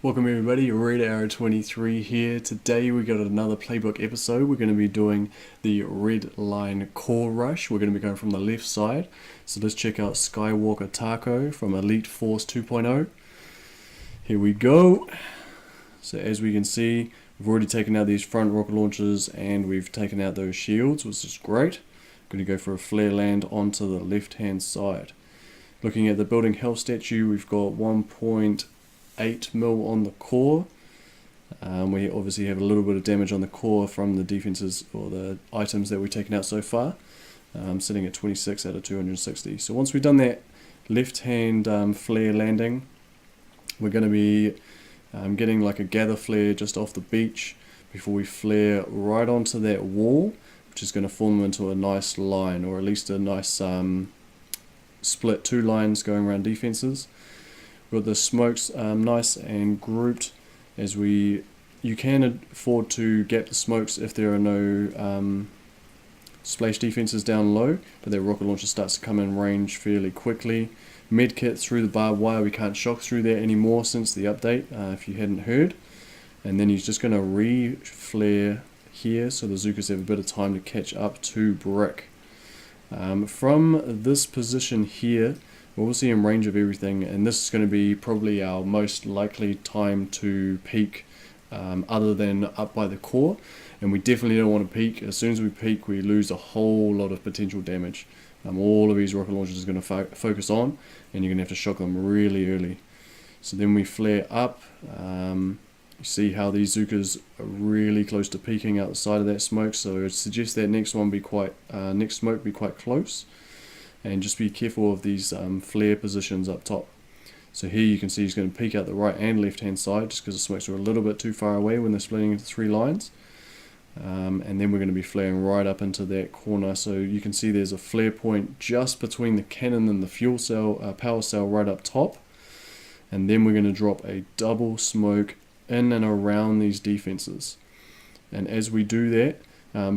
Welcome everybody, Red Arrow 23 here. Today we got another playbook episode. We're going to be doing the Redline core rush. We're going to be going from the left side. So let's check out Skywalker Taco from Elite Force 2.0. Here we go. So as we can see, we've already taken out these front rocket launchers and we've taken out those shields, which is great. Going to go for a flare land onto the left hand side. Looking at the building health statue, we've got 1.8 mil on the core. We obviously have a little bit of damage on the core from the defenses or the items that we've taken out so far, sitting at 26 out of 260. So once we've done that left hand flare landing, we're going to be getting like a gather flare just off the beach before we flare right onto that wall, which is going to form into a nice line, or at least a nice split two lines going around defenses. We've got the smokes nice and grouped, as you can afford to gap the smokes if there are no splash defenses down low, but that rocket launcher starts to come in range fairly quickly. Medkit through the barbed wire, we can't shock through that anymore since the update, if you hadn't heard. And then he's just going to re-flare here so the Zookas have a bit of time to catch up to brick. From this position here, we're obviously in range of everything, and this is going to be probably our most likely time to peak, other than up by the core, and we definitely don't want to peak. As soon as we peak, we lose a whole lot of potential damage. All of these rocket launchers are going to focus on, and you're going to have to shock them really early. So then we flare up. You see how these Zookas are really close to peaking out the side of that smoke, so I'd suggest that next smoke be quite close, and just be careful of these flare positions up top. So here you can see he's going to peak out the right and left hand side just because the smokes are a little bit too far away when they're splitting into three lines. And then we're going to be flaring right up into that corner, so you can see there's a flare point just between the cannon and the fuel cell, power cell right up top, and then we're going to drop a double smoke in and around these defenses. And as we do that,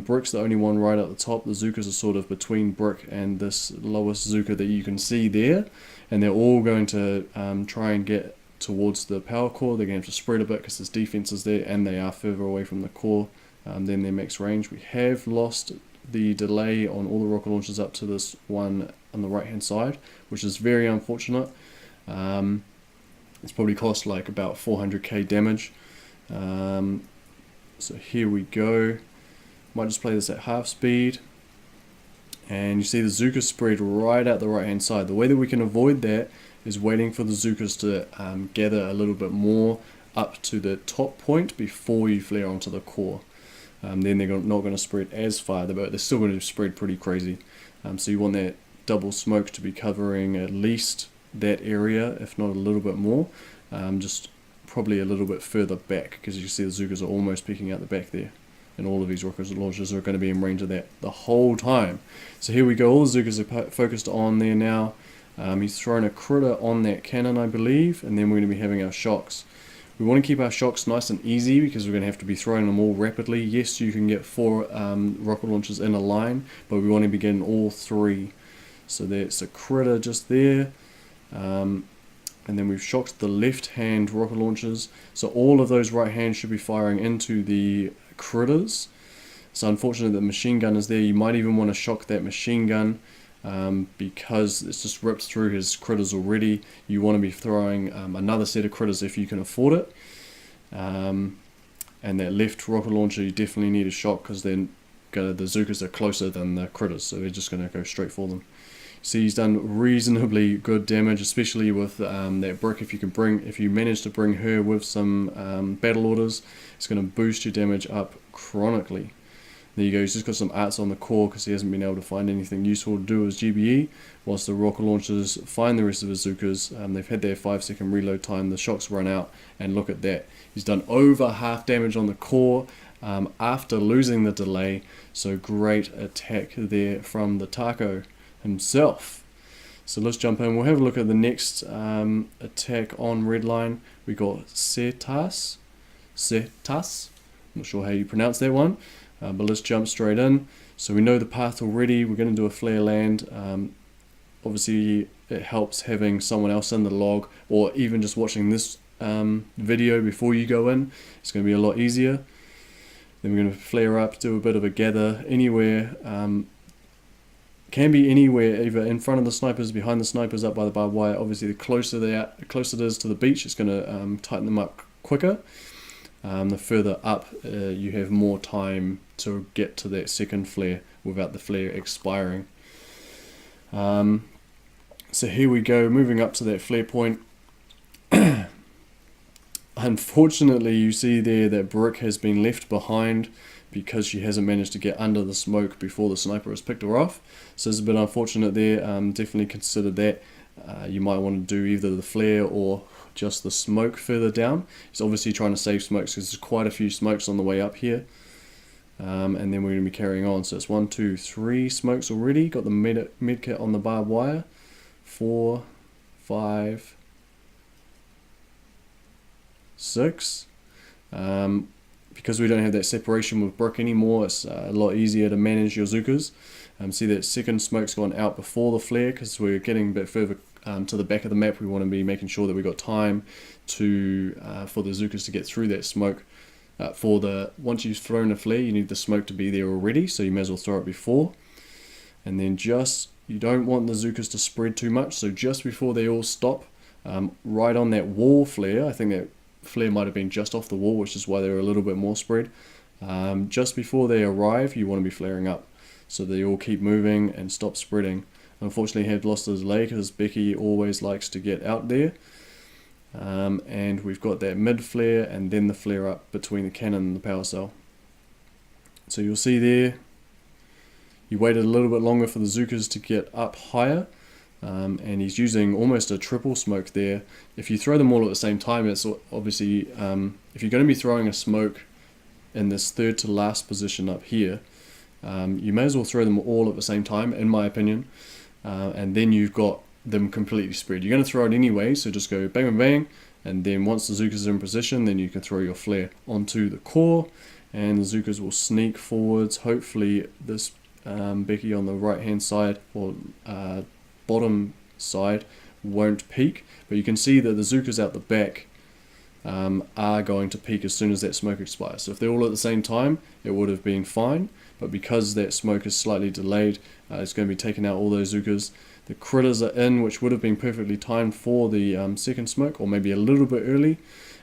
Brick's the only one right at the top. The Zookas are sort of between Brick and this lowest Zooka that you can see there, and they're all going to try and get towards the power core. They're going to have to spread a bit because there's defenses there and they are further away from the core than their max range. We have lost the delay on all the rocket launchers up to this one on the right hand side, which is very unfortunate. It's probably cost like about 400k damage. So here we go. Might just play this at half speed, and you see the Zookas spread right out the right hand side. The way that we can avoid that is waiting for the Zookas to gather a little bit more up to the top point before you flare onto the core. Then they're not going to spread as far, but they're still going to spread pretty crazy. So you want that double smoke to be covering at least that area, if not a little bit more, just probably a little bit further back, because you can see the Zookas are almost peeking out the back there, and all of these rocket launchers are going to be in range of that the whole time. So here we go, all the Zookas are focused on there now. He's thrown a critter on that cannon, I believe, and then we're going to be having our shocks. We want to keep our shocks nice and easy because we're going to have to be throwing them all rapidly. Yes, you can get 4 rocket launchers in a line, but we want to be getting all 3. So that's a critter just there. And then we've shocked the left hand rocket launchers, so all of those right hands should be firing into the critters. So unfortunately the machine gun is there. You might even want to shock that machine gun because it's just ripped through his critters already. You want to be throwing another set of critters if you can afford it, and that left rocket launcher you definitely need a shock, because then the Zookas are closer than the critters, so they're just going to go straight for them. See, he's done reasonably good damage, especially with that Brick. If you manage to bring her with some battle orders, it's going to boost your damage up chronically. There you go, he's just got some arts on the core because he hasn't been able to find anything useful to do as GBE, whilst the rocket launchers find the rest of his Zookas. They've had their 5-second reload time, the shocks run out, and look at that. He's done over half damage on the core after losing the delay, so great attack there from the Taco himself. So let's jump in. We'll have a look at the next attack on Redline. We got Cetas. Not sure how you pronounce that one, but let's jump straight in. So we know the path already. We're going to do a flare land. Obviously it helps having someone else in the log, or even just watching this video before you go in. It's going to be a lot easier. Then we're going to flare up, do a bit of a gather anywhere. Can be anywhere, either in front of the snipers, behind the snipers, up by the barbed wire. Obviously, the closer it is to the beach, it's going to tighten them up quicker. The further up, you have more time to get to that second flare without the flare expiring. So here we go, moving up to that flare point. Unfortunately, you see there that Brick has been left behind because she hasn't managed to get under the smoke before the sniper has picked her off. So it's a bit unfortunate there. Definitely consider that. You might want to do either the flare or just the smoke further down. He's obviously trying to save smokes because there's quite a few smokes on the way up here. And then we're going to be carrying on. So it's 1, 2, 3 smokes already. Got the med kit on the barbed wire. 4, 5, 6. Because we don't have that separation with Brick anymore, it's a lot easier to manage your Zookas. See that second smoke's gone out before the flare because we're getting a bit further to the back of the map. We want to be making sure that we've got time to for the Zookas to get through that smoke. Once you've thrown a flare, you need the smoke to be there already, so you may as well throw it before. And then you don't want the Zookas to spread too much, so just before they all stop, right on that wall flare, I think that flare might have been just off the wall, which is why they're a little bit more spread. Just before they arrive, you want to be flaring up so they all keep moving and stop spreading. Unfortunately, I had lost the delay because Becky always likes to get out there. And we've got that mid flare and then the flare up between the cannon and the power cell. So you'll see there, he waited a little bit longer for the Zookas to get up higher. And he's using almost a triple smoke there. If you throw them all at the same time, it's obviously, if you're going to be throwing a smoke in this third to last position up here, you may as well throw them all at the same time, in my opinion, and then you've got them completely spread. You're going to throw it anyway, so just go bang bang bang, and then once the Zookas are in position, then you can throw your flare onto the core, and the Zookas will sneak forwards. Hopefully this Becky on the right hand side, or bottom side, won't peak, but you can see that the Zookas out the back are going to peak as soon as that smoke expires. So if they're all at the same time, it would have been fine, but because that smoke is slightly delayed, it's going to be taking out all those Zookas. The critters are in, which would have been perfectly timed for the second smoke, or maybe a little bit early,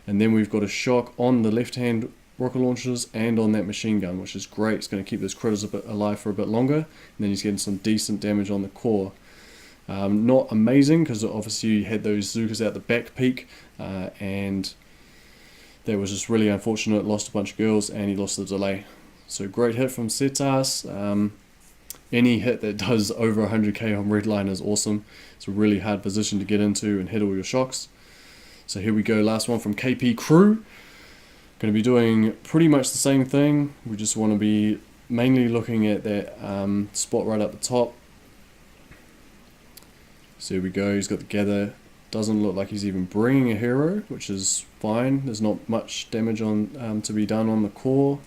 and then we've got a shock on the left hand rocket launchers and on that machine gun, which is great. It's going to keep those critters a bit alive for a bit longer, and then he's getting some decent damage on the core. Not amazing, because obviously you had those Zookas out the back peak, and that was just really unfortunate. Lost a bunch of girls, and he lost the delay. So great hit from Setas. Any hit that does over 100k on Redline is awesome. It's a really hard position to get into and hit all your shocks. So here we go, last one from KP Crew. Going to be doing pretty much the same thing. We just want to be mainly looking at that spot right up the top. So here we go, he's got the gather. Doesn't look like he's even bringing a hero, which is fine. There's not much damage on to be done on the core.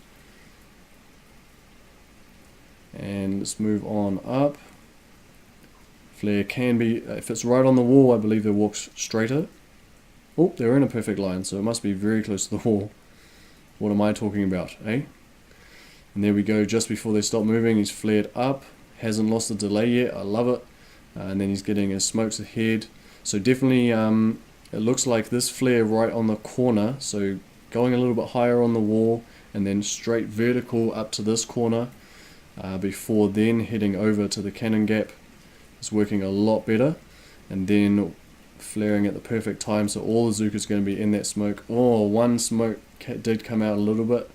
And let's move on up. Flare can be, if it's right on the wall, I believe they walk straighter. Oh, they're in a perfect line, so it must be very close to the wall. What am I talking about, eh? And there we go, just before they stop moving, he's flared up. Hasn't lost the delay yet, I love it. And then he's getting his smokes ahead. So definitely, it looks like this flare right on the corner, so going a little bit higher on the wall, and then straight vertical up to this corner, before then heading over to the cannon gap. It's working a lot better, and then flaring at the perfect time, so all the Zookas are going to be in that smoke. Oh, one smoke did come out a little bit,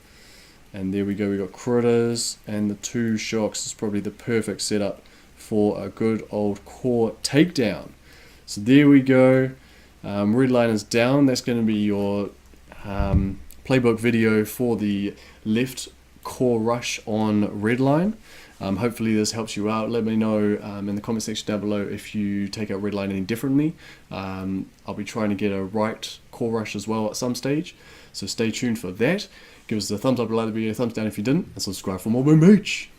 and there we go, we got critters and the 2 shocks. Is probably the perfect setup for a good old core takedown. So there we go, Redline is down. That's going to be your playbook video for the left core rush on Redline. Hopefully this helps you out. Let me know in the comment section down below if you take out Redline any differently. I'll be trying to get a right core rush as well at some stage, so stay tuned for that. Give us a thumbs up if you liked the video, thumbs down if you didn't, and subscribe for more Boom Beach.